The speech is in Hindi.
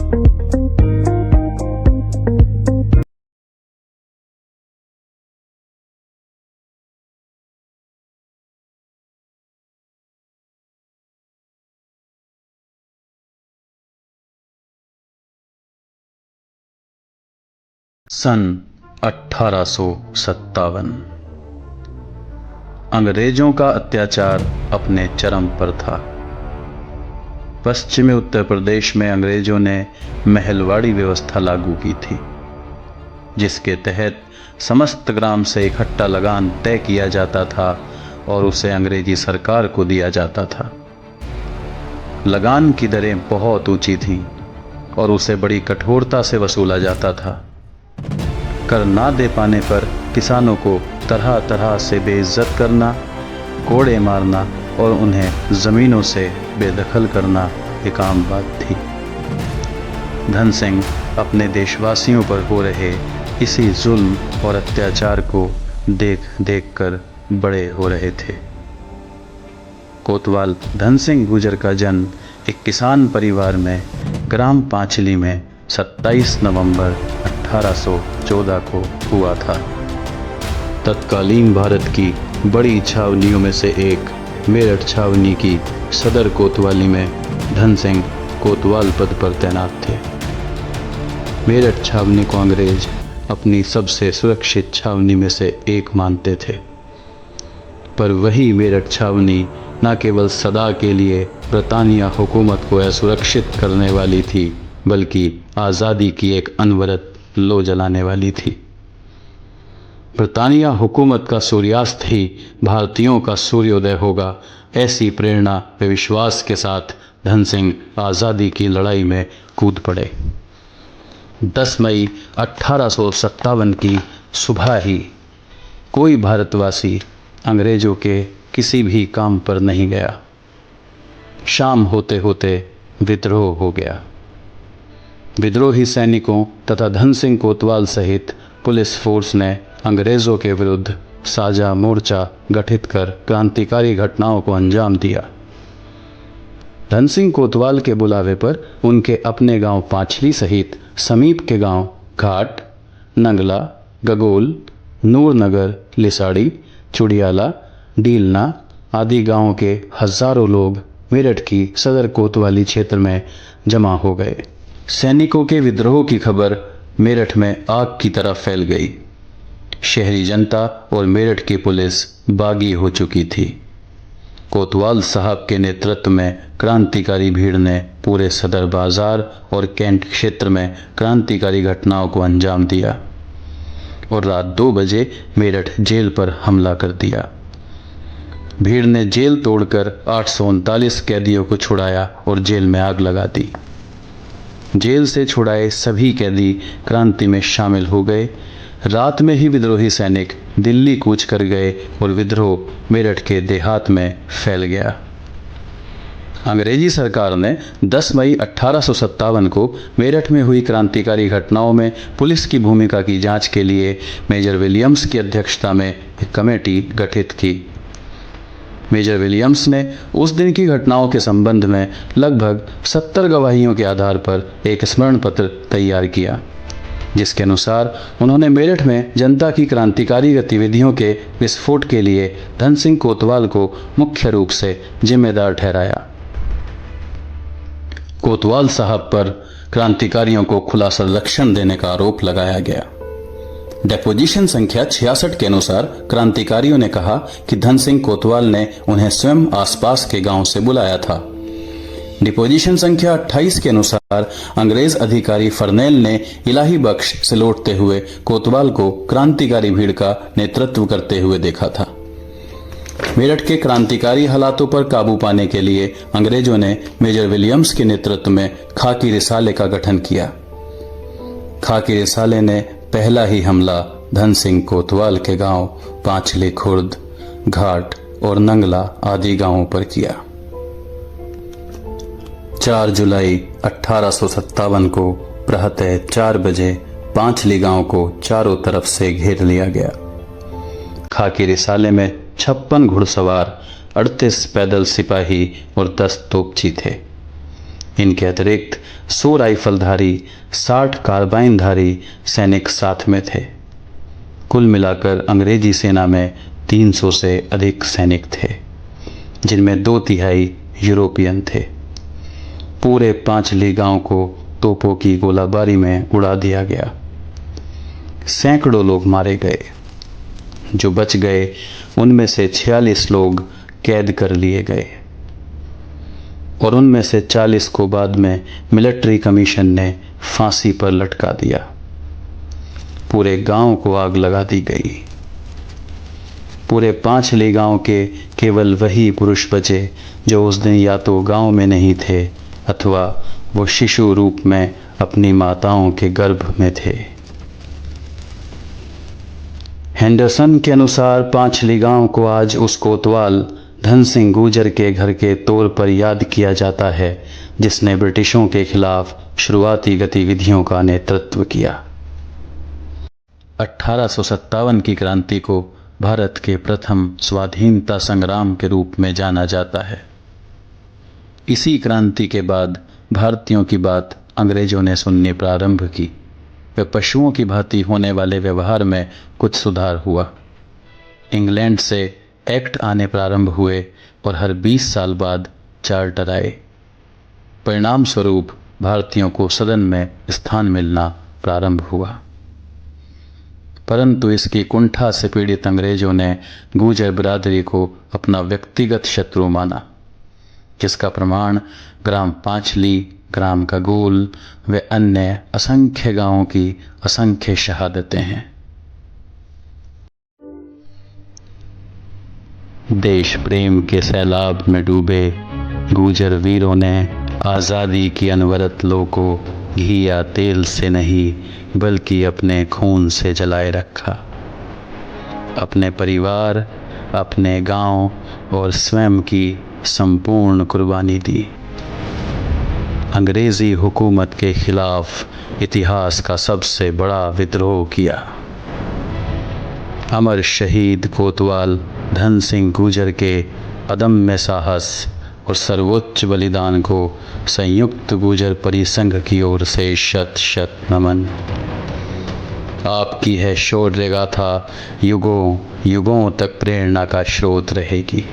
सन 1857 अंग्रेजों का अत्याचार अपने चरम पर था। पश्चिमी उत्तर प्रदेश में अंग्रेजों ने महलवाड़ी व्यवस्था लागू की थी, जिसके तहत समस्त ग्राम से इकट्ठा लगान तय किया जाता था और उसे अंग्रेजी सरकार को दिया जाता था। लगान की दरें बहुत ऊंची थीं और उसे बड़ी कठोरता से वसूला जाता था। कर ना दे पाने पर किसानों को तरह तरह से बेइज्जत करना, कोड़े मारना और उन्हें ज़मीनों से बेदखल करना एक आम बात थी। धन सिंह अपने देशवासियों पर हो रहे इसी जुल्म और अत्याचार को देख देख कर बड़े हो रहे थे। कोतवाल धन सिंह गुर्जर का जन्म एक किसान परिवार में ग्राम पांचली में 27 नवंबर 1814 को हुआ था। तत्कालीन भारत की बड़ी छावनियों में से एक मेरठ छावनी की सदर कोतवाली में धन सिंह कोतवाल पद पर तैनात थे। मेरठ छावनी को अंग्रेज अपनी सबसे सुरक्षित छावनी में से एक मानते थे, पर वही मेरठ छावनी न केवल सदा के लिए ब्रिटानिया हुकूमत को असुरक्षित करने वाली थी, बल्कि आज़ादी की एक अनवरत लो जलाने वाली थी। ब्रिटानिया हुकूमत का सूर्यास्त ही भारतीयों का सूर्योदय होगा, ऐसी प्रेरणा व विश्वास के साथ धन सिंह आज़ादी की लड़ाई में कूद पड़े। 10 मई 1857 की सुबह ही कोई भारतवासी अंग्रेजों के किसी भी काम पर नहीं गया। शाम होते होते विद्रोह हो गया। विद्रोही सैनिकों तथा धन सिंह कोतवाल सहित पुलिस फोर्स ने अंग्रेज़ों के विरुद्ध साझा मोर्चा गठित कर क्रांतिकारी घटनाओं को अंजाम दिया। धन सिंह कोतवाल के बुलावे पर उनके अपने गांव पांचली सहित समीप के गांव घाट, नंगला, गगोल, नूरनगर, लिसाड़ी, चुड़ियाला, डीलना आदि गांवों के हजारों लोग मेरठ की सदर कोतवाली क्षेत्र में जमा हो गए। सैनिकों के विद्रोह की खबर मेरठ में आग की तरह फैल गई। शहरी जनता और मेरठ की पुलिस बागी हो चुकी थी। कोतवाल साहब के नेतृत्व में क्रांतिकारी भीड़ ने पूरे सदर बाजार और कैंट क्षेत्र में क्रांतिकारी घटनाओं को अंजाम दिया और रात 2 बजे मेरठ जेल पर हमला कर दिया। भीड़ ने जेल तोड़कर 839 कैदियों को छुड़ाया और जेल में आग लगा दी। जेल से छुड़ाए सभी कैदी क्रांति में शामिल हो गए। रात में ही विद्रोही सैनिक दिल्ली कूच कर गए और विद्रोह मेरठ के देहात में फैल गया। अंग्रेजी सरकार ने 10 मई 1857 को मेरठ में हुई क्रांतिकारी घटनाओं में पुलिस की भूमिका की जांच के लिए मेजर विलियम्स की अध्यक्षता में एक कमेटी गठित की। मेजर विलियम्स ने उस दिन की घटनाओं के संबंध में लगभग 70 गवाहियों के आधार पर एक स्मरण पत्र तैयार किया, जिसके अनुसार उन्होंने मेरठ में जनता की क्रांतिकारी गतिविधियों के विस्फोट के लिए धन सिंह कोतवाल को मुख्य रूप से जिम्मेदार ठहराया। कोतवाल साहब पर क्रांतिकारियों को खुला संरक्षण देने का आरोप लगाया गया। डेपोजिशन संख्या 66 के अनुसार क्रांतिकारियों ने कहा कि धन सिंह कोतवाल ने उन्हें स्वयं आसपास के गांव से बुलाया था। डिपोजिशन संख्या 28 के अनुसार अंग्रेज अधिकारी फर्नेल ने इलाही बख्श से लौटते हुए कोतवाल को क्रांतिकारी भीड़ का नेतृत्व करते हुए देखा था। मेरठ के क्रांतिकारी हालातों पर काबू पाने के लिए अंग्रेजों ने मेजर विलियम्स के नेतृत्व में खाकी रिसाले का गठन किया। खाकी रिसाले ने पहला ही हमला धन सिंह कोतवाल के गांव पांचली खुर्द, घाट और नंगला आदि गांवों पर किया। 4 जुलाई 1857 को प्रातः 4 बजे पांचली गांव को चारों तरफ से घेर लिया गया। खाकी रिसाले में 56 घुड़सवार, 38 पैदल सिपाही और 10 तोपची थे। इनके अतिरिक्त 100 राइफलधारी, 60 कार्बाइनधारी सैनिक साथ में थे। कुल मिलाकर अंग्रेजी सेना में 300 से अधिक सैनिक थे, जिनमें 2/3 यूरोपियन थे। पूरे 5 ली गांव को तोपों की गोलाबारी में उड़ा दिया गया। सैकड़ों लोग मारे गए। जो बच गए उनमें से 46 लोग कैद कर लिए गए और उनमें से 40 को बाद में मिलिट्री कमीशन ने फांसी पर लटका दिया। पूरे गांव को आग लगा दी गई। पूरे 5 ली गांव के केवल वही पुरुष बचे जो उस दिन या तो गांव में नहीं थे अथवा वो शिशु रूप में अपनी माताओं के गर्भ में थे। हेंडरसन के अनुसार 5 ली गांव को आज उस कोतवाल धन सिंह गुर्जर के घर के तौर पर याद किया जाता है, जिसने ब्रिटिशों के खिलाफ शुरुआती गतिविधियों का नेतृत्व किया। 1857 की क्रांति को भारत के प्रथम स्वाधीनता संग्राम के रूप में जाना जाता है। इसी क्रांति के बाद भारतीयों की बात अंग्रेजों ने सुननी प्रारंभ की। वे पशुओं की भांति होने वाले व्यवहार में कुछ सुधार हुआ। इंग्लैंड से एक्ट आने प्रारंभ हुए और हर 20 साल बाद चार्टर आए। परिणाम स्वरूप भारतीयों को सदन में स्थान मिलना प्रारंभ हुआ। परंतु इसकी कुंठा से पीड़ित अंग्रेजों ने गुर्जर बिरादरी को अपना व्यक्तिगत शत्रु माना, जिसका प्रमाण ग्राम 5 ली, ग्राम कगोल व अन्य असंख्य गांवों की असंख्य शहादतें हैं। देश प्रेम के सैलाब में डूबे गुर्जर वीरों ने आज़ादी की अनवरत लौ को घी या तेल से नहीं बल्कि अपने खून से जलाए रखा। अपने परिवार, अपने गांव और स्वयं की संपूर्ण कुर्बानी दी। अंग्रेज़ी हुकूमत के खिलाफ इतिहास का सबसे बड़ा विद्रोह किया। अमर शहीद कोतवाल धन सिंह गुर्जर के अदम्य साहस और सर्वोच्च बलिदान को संयुक्त गुर्जर परिसंघ की ओर से शत शत नमन। आपकी है शौर्य गाथा युगों युगों तक प्रेरणा का स्रोत रहेगी।